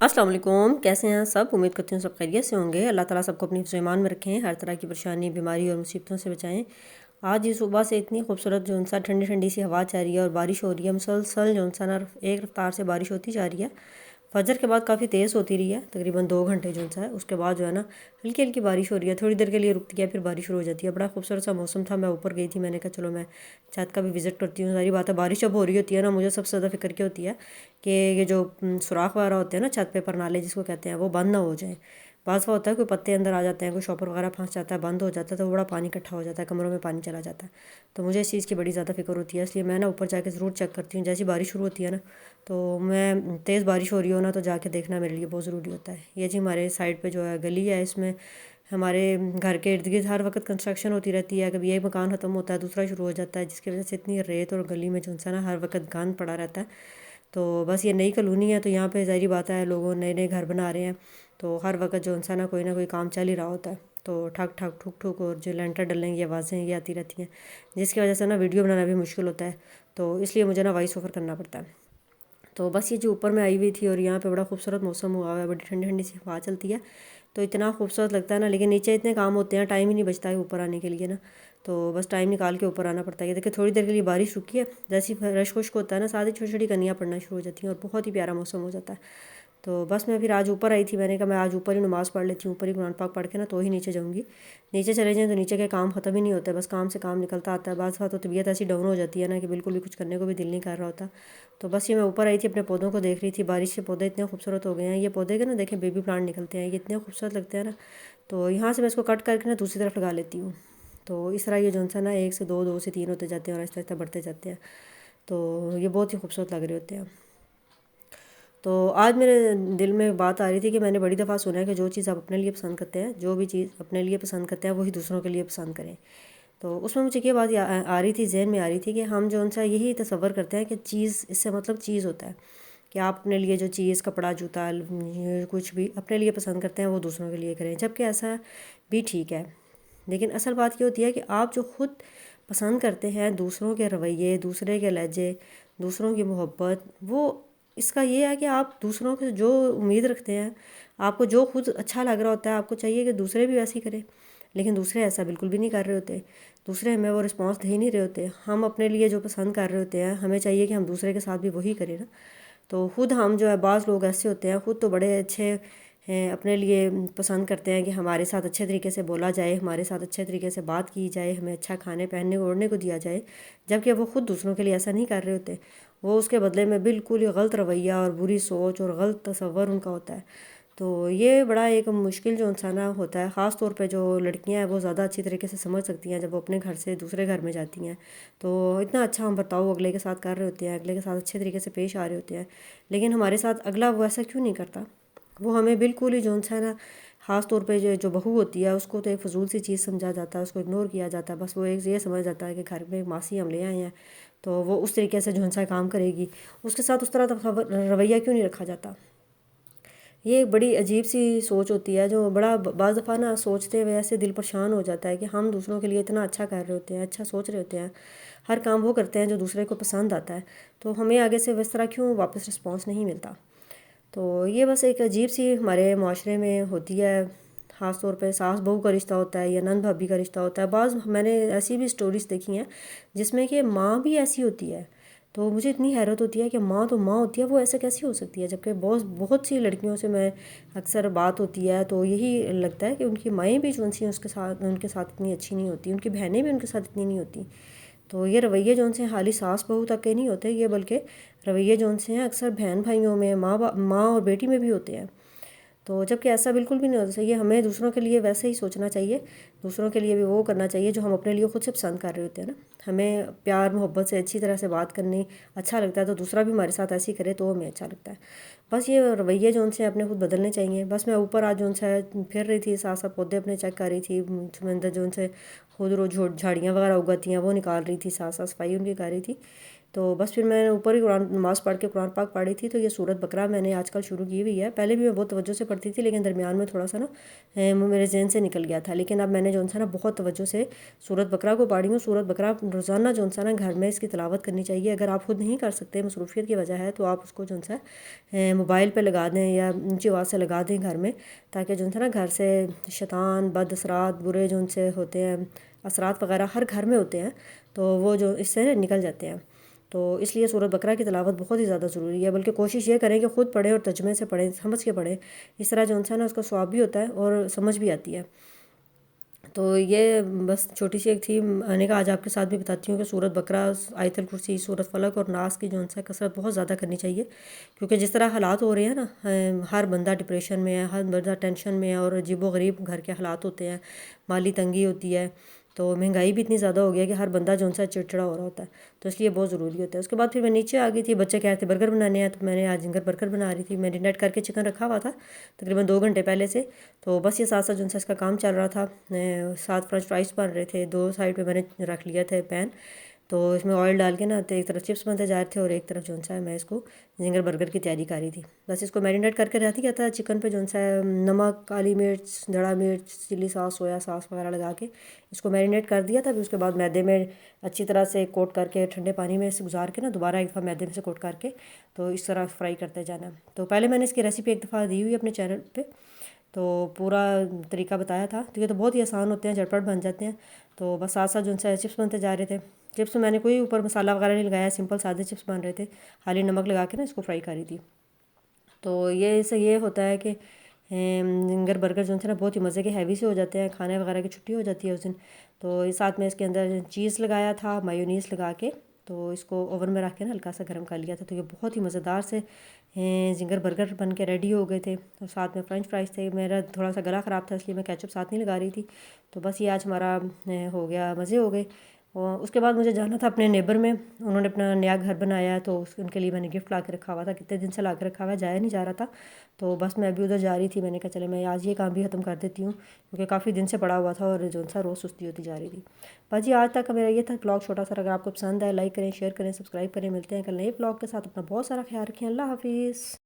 अस्सलाम वालेकुम। कैसे हैं सब? उम्मीद करती हूँ सब खैरियत से होंगे। अल्लाह ताला सबको अपनी हिफ्ज़ ईमान में रखें, हर तरह की परेशानी, बीमारी और मुसीबतों से बचाएं। आज ये सुबह से इतनी खूबसूरत जो सा ठंडी ठंडी सी हवा चल रही है और बारिश हो रही है, मुसलसल जो सा ना एक रफ्तार से बारिश होती जा रही है। फजर के बाद काफ़ी तेज़ होती रही है, तकरीबन 2 घंटे जो सा है। उसके बाद जो है ना हल्की हल्की बारिश हो रही है, थोड़ी देर के लिए रुकती है, फिर बारिश शुरू हो जाती है। बड़ा खूबसूरत सा मौसम था। मैं ऊपर गई थी, मैंने कहा चलो मैं छत का भी विज़िट करती हूँ। सारी बात है, बारिश जब हो रही होती है ना, मुझे सबसे ज़्यादा फिक्र क्या होती है कि ये जो सुराख वगैरह होते हैं ना छत पे, परनाले जिसको कहते हैं, वो बंद ना हो जाए। बाज़ दफ़ा होता है कोई पत्ते अंदर आ जाते हैं, कोई शॉपर वगैरह फंस जाता है, बंद हो जाता है, तो बड़ा पानी इकट्ठा हो जाता है, कमरों में पानी चला जाता है। तो मुझे इस चीज़ की बड़ी ज़्यादा फिक्र होती है, इसलिए मैं ना ऊपर जाके ज़रूर चेक करती हूँ। जैसी बारिश शुरू होती है ना, तो मैं तेज़ बारिश हो रही हो ना, तो जाके देखना मेरे लिए बहुत ज़रूरी होता है। ये जी हमारे साइड पे जो है गली है, इसमें हमारे घर के इर्द गिर्द हर वक्त कंस्ट्रक्शन होती रहती है। कभी एक मकान ख़त्म होता है, दूसरा शुरू हो जाता है, जिसकी वजह से इतनी रेत और गली में जो सा ना हर वक्त गंद पड़ा रहता है। तो बस ये नई कॉलोनी है, तो यहाँ पे ज़ाहिर बात है लोग नए नए घर बना रहे हैं, तो हर वक्त जो सा ना कोई काम चल ही रहा होता है। तो ठक ठक ठुक ठुक और जो लेंटर डलने की आवाज़ें ये आती रहती हैं, जिसकी वजह से ना वीडियो बनाना भी मुश्किल होता है। तो इसलिए मुझे ना वॉइस ओवर करना पड़ता है। तो बस ये जो ऊपर मैं आई हुई थी और यहाँ पे बड़ा खूबसूरत मौसम हुआ हुआ है, बड़ी ठंडी ठंडी सी हवा चलती है, तो इतना खूबसूरत लगता है ना। लेकिन नीचे इतने काम होते हैं, टाइम ही नहीं बचता है ऊपर आने के लिए ना, तो बस टाइम निकाल के ऊपर आना पड़ता है। ये देखिए थोड़ी देर के लिए बारिश रुकी है, जैसी रश खुश्क होता है ना, सारी छोटी छोटी कनियाँ पड़ना शुरू हो जाती हैं और बहुत ही प्यारा मौसम हो जाता है। तो बस मैं फिर आज ऊपर आई थी, मैंने कहा मैं आज ऊपर ही नमाज़ पढ़ लेती हूँ, ऊपर ही कुरान पाक पढ़ के ना तो ही नीचे जाऊँगी। नीचे चले जाएँ तो नीचे के काम ख़त्म ही नहीं होते, बस काम से काम निकलता आता है। बाज़ तो तबीयत ऐसी डाउन हो जाती है ना कि बिल्कुल भी कुछ करने को भी दिल नहीं कर रहा होता। तो बस ये मैं ऊपर आई थी, अपने पौधों को देख रही थी। बारिश के पौधे इतने खूबसूरत हो गए हैं, ये पौधे के ना देखें बेबी प्लांट निकलते हैं, ये इतने खूबसूरत लगते हैं ना। तो यहाँ से मैं इसको कट करके ना दूसरी तरफ लगा लेती हूँ। तो इस तरह ये जो सा ना 1 से 2, 2 से 3 होते जाते हैं और आहिस्ता आहिस्ता बढ़ते जाते हैं। तो ये बहुत ही खूबसूरत लग रहे होते हैं। तो आज मेरे दिल में एक बात आ रही थी कि मैंने बड़ी दफ़ा सुना है कि जो चीज़ आप अपने लिए पसंद करते हैं, जो भी चीज़ अपने लिए पसंद करते हैं, वही दूसरों के लिए पसंद करें। तो उसमें मुझे ये बात आ रही थी, जहन में आ रही थी कि हम जो उनसा यही तसव्वुर करते हैं कि चीज़, इससे मतलब चीज़ होता है कि आप अपने लिए जो चीज़, कपड़ा, जूता, कुछ भी अपने लिए पसंद करते हैं वो दूसरों के लिए करें, जबकि ऐसा भी ठीक है। लेकिन असल बात ये होती है कि आप जो खुद पसंद करते हैं, दूसरों के रवैये, दूसरे के लहजे, दूसरों की मोहब्बत, वो इसका ये है कि आप दूसरों से जो उम्मीद रखते हैं, आपको जो खुद अच्छा लग रहा होता है, आपको चाहिए कि दूसरे भी वैसे ही करें। लेकिन दूसरे ऐसा बिल्कुल भी नहीं कर रहे होते, दूसरे हमें वो रिस्पॉन्स दे ही नहीं रहे होते। हम अपने लिए जो पसंद कर रहे होते हैं, हमें चाहिए कि हम दूसरे के साथ भी वही करें ना। तो खुद हम जो है, बाज़ लोग ऐसे होते हैं, खुद तो बड़े अच्छे हैं, अपने लिए पसंद करते हैं कि हमारे साथ अच्छे तरीके से बोला जाए, हमारे साथ अच्छे तरीके से बात की जाए, हमें अच्छा खाने पहनने ओढ़ने को दिया जाए, जबकि वो खुद दूसरों के लिए ऐसा नहीं कर रहे होते। वो उसके बदले में बिल्कुल ही गलत रवैया और बुरी सोच और गलत तसव्वुर उनका होता है। तो ये बड़ा एक मुश्किल जो इंसान होता है, ख़ास तौर पे जो लड़कियां हैं वो ज़्यादा अच्छी तरीके से समझ सकती हैं। जब वो अपने घर से दूसरे घर में जाती हैं, तो इतना अच्छा हम बर्ताव अगले के साथ कर रहे होते हैं, अगले के साथ अच्छे तरीके से पेश आ रहे होते हैं, लेकिन हमारे साथ अगला वो ऐसा क्यों नहीं करता। वो हमें बिल्कुल ही जो है ना, ख़ास तौर पे जो जो बहू होती है, उसको तो एक फ़जूल सी चीज़ समझा जाता है, उसको इग्नोर किया जाता है। बस वो एक ये समझ जाता है कि घर में एक मासी हम ले आए हैं, तो वो उस तरीके से जो सा काम करेगी, उसके साथ उस तरह का रवैया क्यों नहीं रखा जाता। ये एक बड़ी अजीब सी सोच होती है, जो बड़ा बाज़ दफ़ा ना सोचते हुए ऐसे दिल परेशान हो जाता है कि हम दूसरों के लिए इतना अच्छा कर रहे होते हैं, अच्छा सोच रहे होते हैं, हर काम वो करते हैं जो दूसरे को पसंद आता है, तो हमें आगे से इस तरह क्यों वापस रिस्पॉन्स नहीं मिलता। तो ये बस एक अजीब सी हमारे माशरे में होती है। ख़ास तौर पे सास बहू का रिश्ता होता है या नंद भाभी का रिश्ता होता है। बाज़ मैंने ऐसी भी स्टोरीज़ देखी हैं जिसमें कि माँ भी ऐसी होती है। तो मुझे इतनी हैरत होती है कि माँ तो माँ होती है, वो ऐसे कैसी हो सकती है, जबकि बहुत बहुत सी लड़कियों से मैं अक्सर बात होती है, तो यही लगता है कि उनकी माएँ भी जो सी उनके साथ इतनी अच्छी नहीं होती, उनकी बहनें भी उनके साथ इतनी नहीं होती। तो ये रवैये जो उनसे खाली सास बहू तक के नहीं होते, ये बल्कि रवैये जो उनसे हैं अक्सर बहन भाइयों में, माँ और बेटी में भी होते हैं। तो जबकि ऐसा बिल्कुल भी नहीं होना चाहिए। हमें दूसरों के लिए वैसे ही सोचना चाहिए, दूसरों के लिए भी वो करना चाहिए जो हम अपने लिए खुद से पसंद कर रहे होते हैं ना। हमें प्यार मोहब्बत से अच्छी तरह से बात करनी अच्छा लगता है, तो दूसरा भी हमारे साथ ऐसे ही करे तो हमें अच्छा लगता है। बस ये रवैये जो उनसे अपने खुद बदलने चाहिए। बस मैं ऊपर आज जो उनसे फिर रही थी, साथ साथ पौधे अपने चेक कर रही थी, समंदर जो उनसे खुद रोज झाड़ियाँ वगैरह उगाती हैं वो निकाल रही थी, साथ साथ सफाई उनकी कर रही थी। تو بس پھر میں اوپر ہی قرآن نماز پڑھ کے قرآن پاک پڑھی تھی، تو یہ سورت بقرہ میں نے آج کل شروع کی ہوئی ہے۔ پہلے بھی میں بہت توجہ سے پڑھتی تھی، لیکن درمیان میں تھوڑا سا نا وہ میرے ذہن سے نکل گیا تھا، لیکن اب میں نے جو ہے نا بہت توجہ سے سورت بقرہ کو پڑھی ہوں۔ سورت بقرہ روزانہ جو ہے نا گھر میں اس کی تلاوت کرنی چاہیے۔ اگر آپ خود نہیں کر سکتے، مصروفیت کی وجہ ہے، تو آپ اس کو جو ہے موبائل پہ لگا دیں یا اونچی آواز سے لگا دیں گھر میں، تاکہ جو ہے نا گھر سے شیطان، بد اثرات، برے جو ان سے ہوتے ہیں اثرات وغیرہ ہر گھر میں ہوتے ہیں، تو وہ جو اس سے نکل جاتے ہیں۔ تو اس لیے سورت بقرہ کی تلاوت بہت ہی زیادہ ضروری ہے، بلکہ کوشش یہ کریں کہ خود پڑھیں اور ترجمے سے پڑھیں، سمجھ کے پڑھیں۔ اس طرح جو ہے نا اس کا ثواب بھی ہوتا ہے اور سمجھ بھی آتی ہے۔ تو یہ بس چھوٹی سی ایک تھی، میں نے کہا آج آپ کے ساتھ بھی بتاتی ہوں کہ سورت بقرہ، آیت الکرسی، سورت فلق اور ناس کی جو ہے کثرت بہت زیادہ کرنی چاہیے، کیونکہ جس طرح حالات ہو رہے ہیں نا، ہر بندہ ڈپریشن میں ہے، ہر بندہ ٹینشن میں ہے، اور عجیب و غریب گھر کے حالات ہوتے ہیں، مالی تنگی ہوتی ہے، تو مہنگائی بھی اتنی زیادہ ہو گیا کہ ہر بندہ جو ہے چڑچڑا ہو رہا ہوتا ہے، تو اس لیے بہت ضروری ہوتا ہے۔ اس کے بعد پھر میں نیچے آ گئی تھی، بچے کہہ رہے تھے برگر بنانے ہیں، تو میں نے آج زنگر برگر بنا رہی تھی۔ میرینیٹ کر کے چکن رکھا ہوا تھا تقریباً 2 گھنٹے پہلے سے، تو بس یہ ساتھ ساتھ جو ہے اس کا کام چل رہا تھا۔ ساتھ فرینچ فرائز بن رہے تھے، 2 سائڈ پہ میں نے رکھ لیا تھے پین، تو اس میں آئل ڈال کے نا ایک طرف چپس بنتے جا رہے تھے اور ایک طرف جو ہے میں اس کو زنگر برگر کی تیاری کر رہی تھی۔ بس اس کو میرینیٹ کر کے رہتی کیا تھا، چکن پہ جو ہے نمک، کالی مرچ، دھڑا مرچ، چلی ساس، سویا ساس وغیرہ لگا کے اس کو میرینیٹ کر دیا تھا۔ پھر اس کے بعد میدے میں اچھی طرح سے کوٹ کر کے ٹھنڈے پانی میں سے گزار کے نا دوبارہ ایک دفعہ میدے میں سے کوٹ کر کے تو اس طرح فرائی کرتے جانا۔ تو پہلے میں نے اس کی ریسیپی ایک دفعہ دی ہوئی اپنے چینل پہ، تو پورا طریقہ بتایا تھا، تو یہ تو بہت ہی آسان ہوتے ہیں، جھٹپٹ بن جاتے ہیں۔ تو بس ساتھ ساتھ جو ہے چپس بنتے جا رہے تھے۔ چپس میں نے کوئی اوپر مسالہ وغیرہ نہیں لگایا، سمپل سادے چپس بن رہے تھے، خالی نمک لگا کے نا اس کو فرائی کری تھی۔ تو یہ اس سے یہ ہوتا ہے کہ زنگر برگر جو ہے نا بہت ہی مزے کے ہیوی سے ہو جاتے ہیں، کھانے وغیرہ کی چھٹی ہو جاتی ہے اس دن۔ تو اس ساتھ میں اس کے اندر چیز لگایا تھا، مایونیز لگا کے، تو اس کو اوون میں رکھ کے نا ہلکا سا گرم کر لیا تھا، تو یہ بہت ہی مزیدار سے زنگر برگر بن کے ریڈی ہو گئے تھے۔ اور ساتھ میں فرینچ فرائز تھے۔ میرا تھوڑا سا گلا خراب تھا، اس لیے میں کیچپ ساتھ نہیں لگا رہی تھی۔ تو بس یہ آج ہمارا ہو گیا، مزے ہو گئے۔ اور اس کے بعد مجھے جانا تھا اپنے نیبر میں، انہوں نے اپنا نیا گھر بنایا ہے، تو ان کے لیے میں نے گفٹ لا کے رکھا ہوا تھا، کتنے دن سے لا کے رکھا ہوا ہے، جایا نہیں جا رہا تھا۔ تو بس میں ابھی ادھر جا رہی تھی، میں نے کہا چلے میں آج یہ کام بھی ختم کر دیتی ہوں، کیونکہ کافی دن سے پڑا ہوا تھا اور جو سا روز سستی ہوتی جا رہی تھی۔ بس جی آج تک کا میرا یہ تھا بلاگ چھوٹا سا، اگر آپ کو پسند آئے لائک کریں، شیئر کریں، سبسکرائب کریں۔ ملتے ہیں کل نئے بلاگ کے ساتھ، اپنا بہت سارا خیال رکھیں۔ اللہ حافظ۔